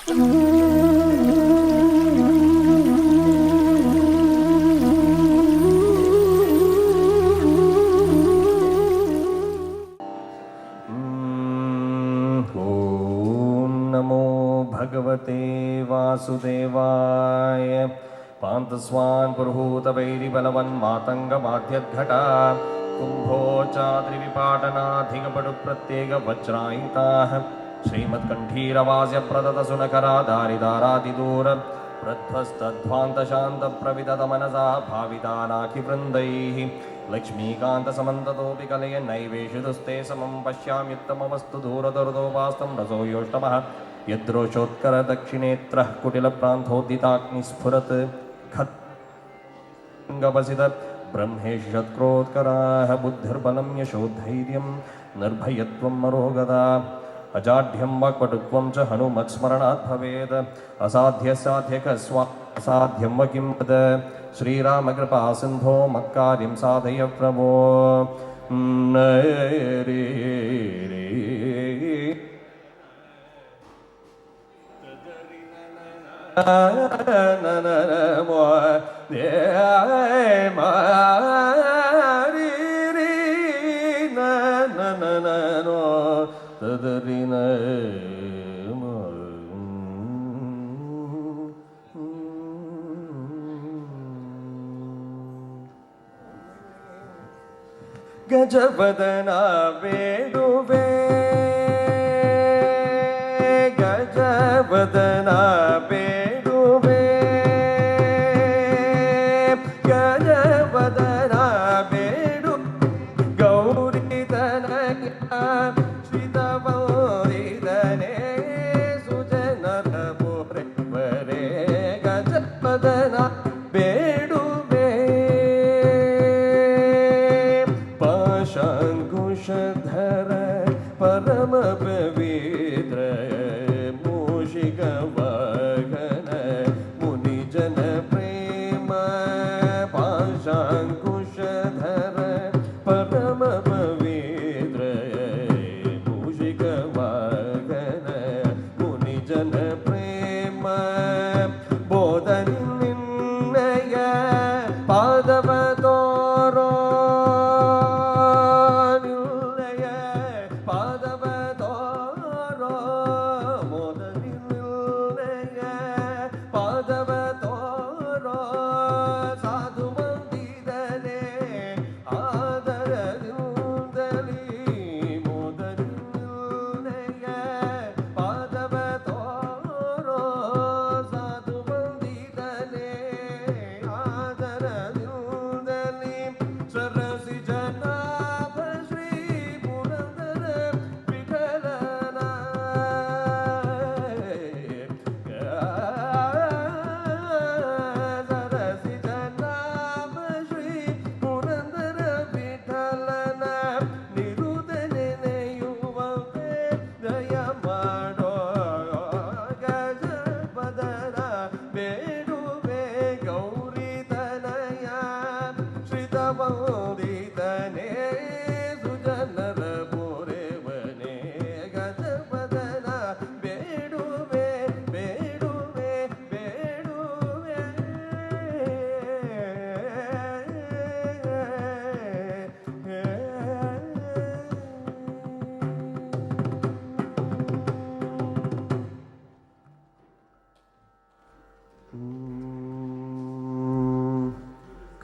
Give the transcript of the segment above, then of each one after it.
भगवते वासुदेवाय पान्तस्वान् पुरुहूतवैरिबलवन्मातङ्गमाद्यद्घटा कुम्भोचाद्रिविपाटनाधिकपटुप्रत्येकवज्रायिताः श्रीमत्कण्ठीरवास्य प्रदतसुनकराधारिदारादिदूर प्रध्वस्तध्वान्तशान्तप्रविदतमनसा भावितानाखिवृन्दैः लक्ष्मीकान्तसमन्ततोऽपि कलयन्नैवेषुदुस्ते समं पश्याम्युत्तमवस्तु दूरदुर्दोपास्तं रसो योष्टमः यद्रोषोत्करदक्षिणेत्रः कुटिलप्रान्थोद्दिताग्निस्फुरत् खद्गवसित ब्रह्मेषु शत्क्रोत्कराः बुद्धिर्बलं यशोधैर्यं निर्भयत्वं मरोगदा अजाढ्यं वाक्पटुत्वं च हनुमत्स्मरणात् भवेत् असाध्यं व किं वद श्रीरामकृपा सिन्धो मत्कार्यं साधय प्रभो ಗಜವದನ ಬೇಡುವೆ ಗಜವದನ ಬೇಡುವೆ ಗಜವದನ ಬೇಡು ಗೌರಿತನಯ ಶ್ರಿತವರಿದನೆ ಸುಜನರ ಪುರವರೆ ಗಜವದನ ಬೇಡುವೆ ಪಾಶಾಂಕುಶಧರ ಪರಮ ಪವಿತ್ರ ಮೂಷಿಕ ವಾಹನ ಮುನಿಜನ ಪ್ರೇಮ ಪಾಶಾಂಕುಶಧರ ಪರಮ ಪವಿತ್ರ ಮೂಷಿಕ ವಾಹನ ಮುನಿಜನ ಪ್ರೇಮ ಬೋಧನಿ ನಿನ್ನಯ ಪಾದವ ತೋರೋ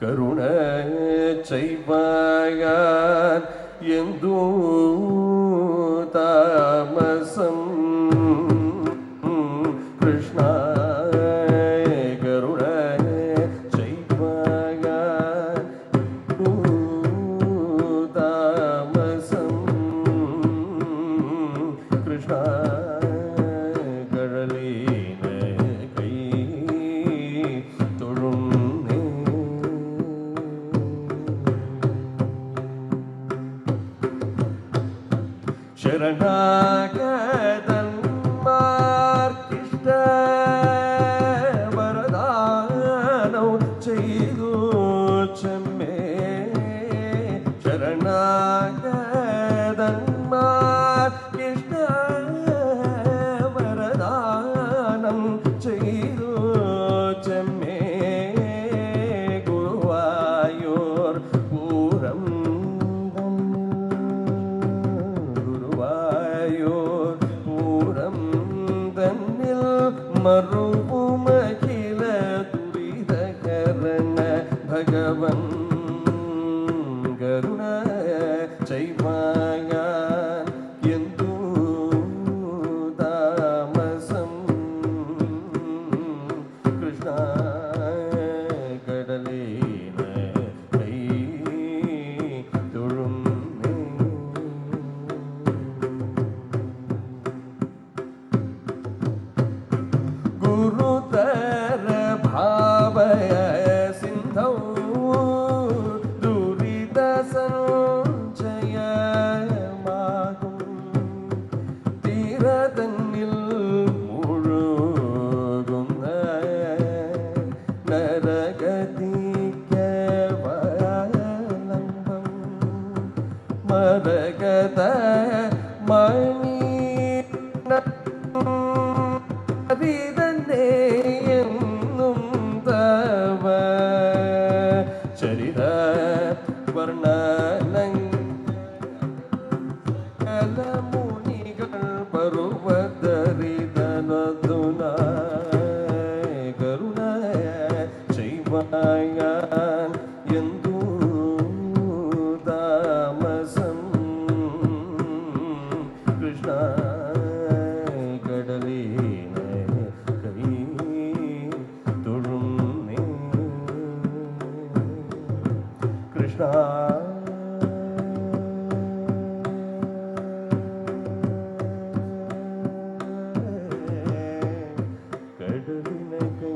ಕರುಣ ಚೈವಾಯಾನ್ ಎಂದು ತಾಮಸಂ ಕೃಷ್ಣ ಕರುಣ ಚೈವಾಯಾನ್ ತಾಮಸಂ ಕೃಷ್ಣ மறுபுமகில துரிதகரண பகவன் கருண செய்வாயான் எந்தூ தாமசம் கிருஷ்ணா கடலேன கை தொழும் குருதர பாவய சிந்தௌ துரித சஞ்சயமாகும் தீரதன்னில் முழுகுந்த நரகதிக்க வலம்பம் மரகத மணி அறிதன்னே என்னும் தவ சரித வர்ணனங்கல முனிகள் பருவதரிதனதுனாய் கருண செய்வாயான் எந்தூ தாமசம் கிருஷ்ணா கடலேன கை தொழும் கிருஷ்ணா கடலின கை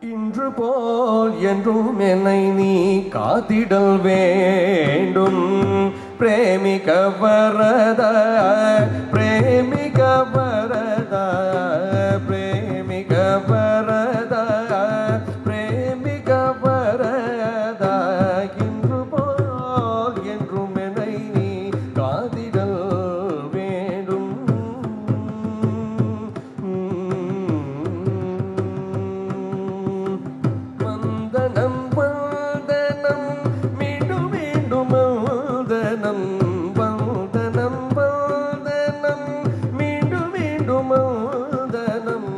இன்று போல் என்றும் என்னை நீ காத்திடல் வேண்டும் பிரேமிக வரத பிரேமிக வரத பிரேமிக வரத பிரேமிக வரத இன்று போல் என்றும் என்னை நீ காத்திடல் வேண்டும் வந்தனம் வந்தனம் மீண்டும் மீண்டும் வந்தனம் வந்தனம் வந்தனம் மீண்டும் மீண்டும் வந்தனம்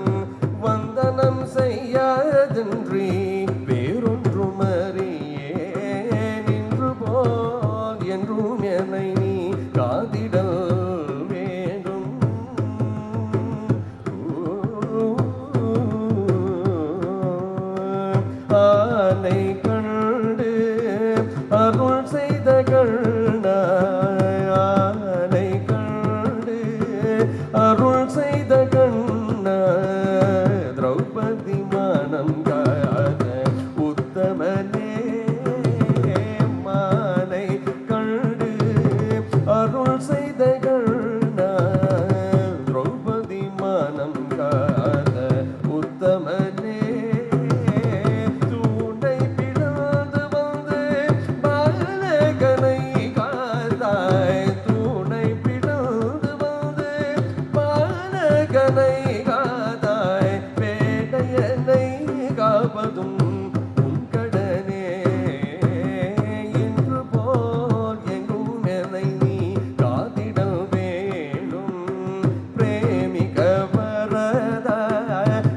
வந்தனம் செய்யாதன்றி வேறொன்றும் அறியேன் இன்று போல் என்றும் என்னை நீ காத்திடல் வேண்டும் ஆனை கண்டு அருள் செய்த கண்ணா ஆனை கண்டு அருள் செய்த கண்ணா திரௌபதி மனம் காத உத்தமனே மானை கண்டு அருள் செய்த கண்ணா திரௌபதி மனம் காத உத்தமனே தூணை பிளந்து வந்து பாலகனை காத்தாய் தூணை பிளந்து வந்து பாலகனை காத்தாய் பேடையனை காப்பதும் உன் கடனே இன்று போல் எங்கும் என்னை நீ காத்திடல் வேண்டும் பிரேமிக வரத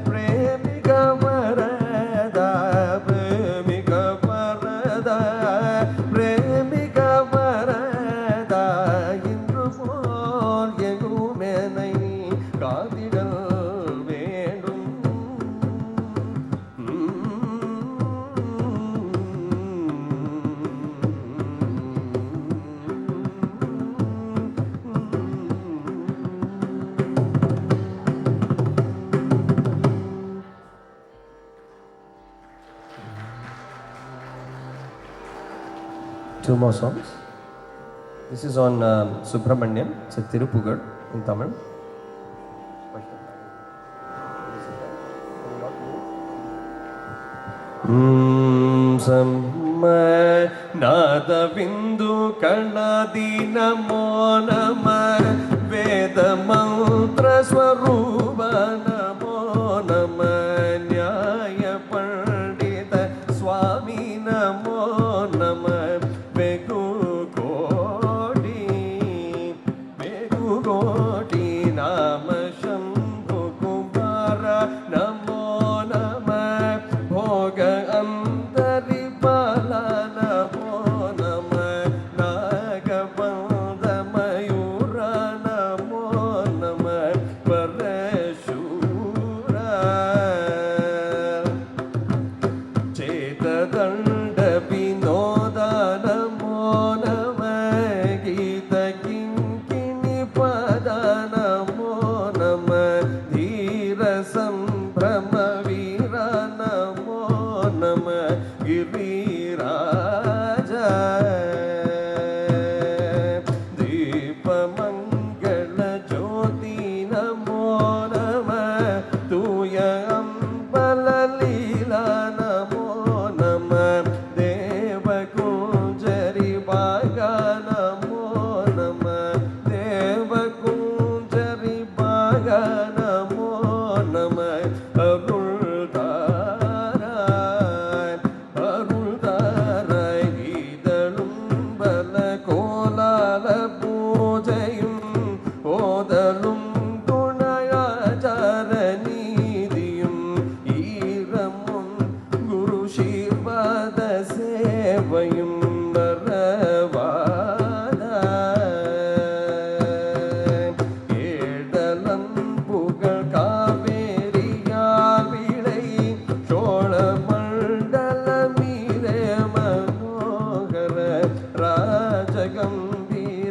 பிரேமிக வரத பிரேமிக வரத பிரேமிக வரத இன்று போல் எங்கும் என்னை நீ காத்திடல் வேண்டும் Two more songs. This is on Subramanyam. It's a Tirupugal in Tamil. Nada Bindu Kanadi Namo Nama Veda Mantra Swarupa Namo Nama Nyaya Pandita Swami Namo Nama Vegu Kodi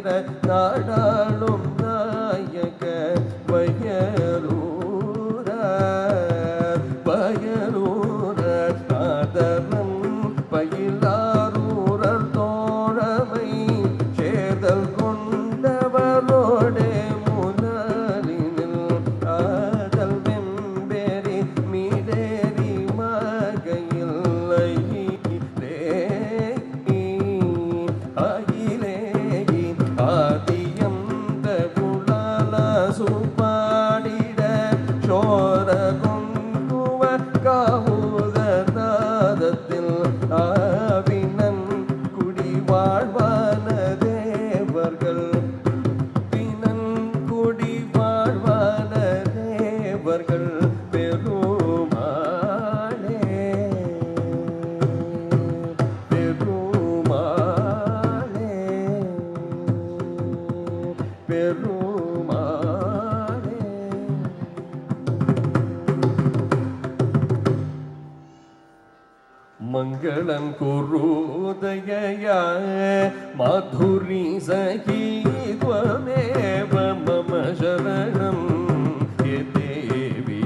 நாடாளும் நாயக வயலூர வயலூர ஆதரம் பயிலாரூரர் தோழமை சேர்தல் கொண்டவரோடே முதலினில் ஆதல் வெம்பெறி மீடேறி மகையில்லை அகிலேகி ஆதியந்த குழல சுபாடிட சோர குங்குவ காவுத நாதத்தில் ஆவினன் குடி வாழ்வான தேவர்கள் பினன் குடி வாழ்வான தேவர்கள் பெருமாளே பெருமாளே பெருமாளே. மங்களம் குருதய மாதுரி சகித்வமேவ மம சரணம் யே தேவி.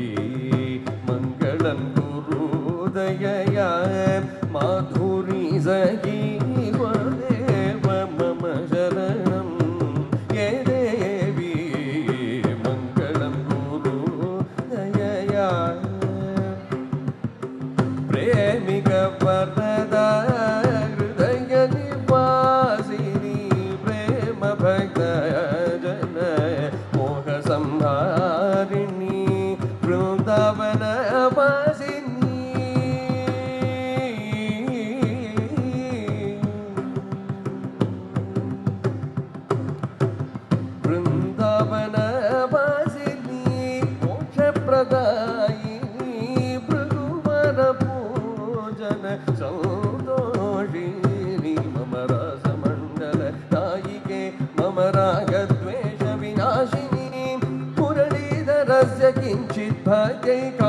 மங்களம் குருதய மாதுரி சகித்வமேவ மம சரணம் யே தேவி. மங்களம் குருதய प्रेमिक वरदा हृदय निवासिनी प्रेम भक्त जन मोह संहारिणी वृंदावन वासिनी वृंदावन वासिनी मोक्ष प्रदायिनी भृगुवर पूजन संतोषिनी मम रसमण्डल नायिके मम रागद्वेष विनाशिनी मुरलीधरस्य किञ्चित् भाग्यैका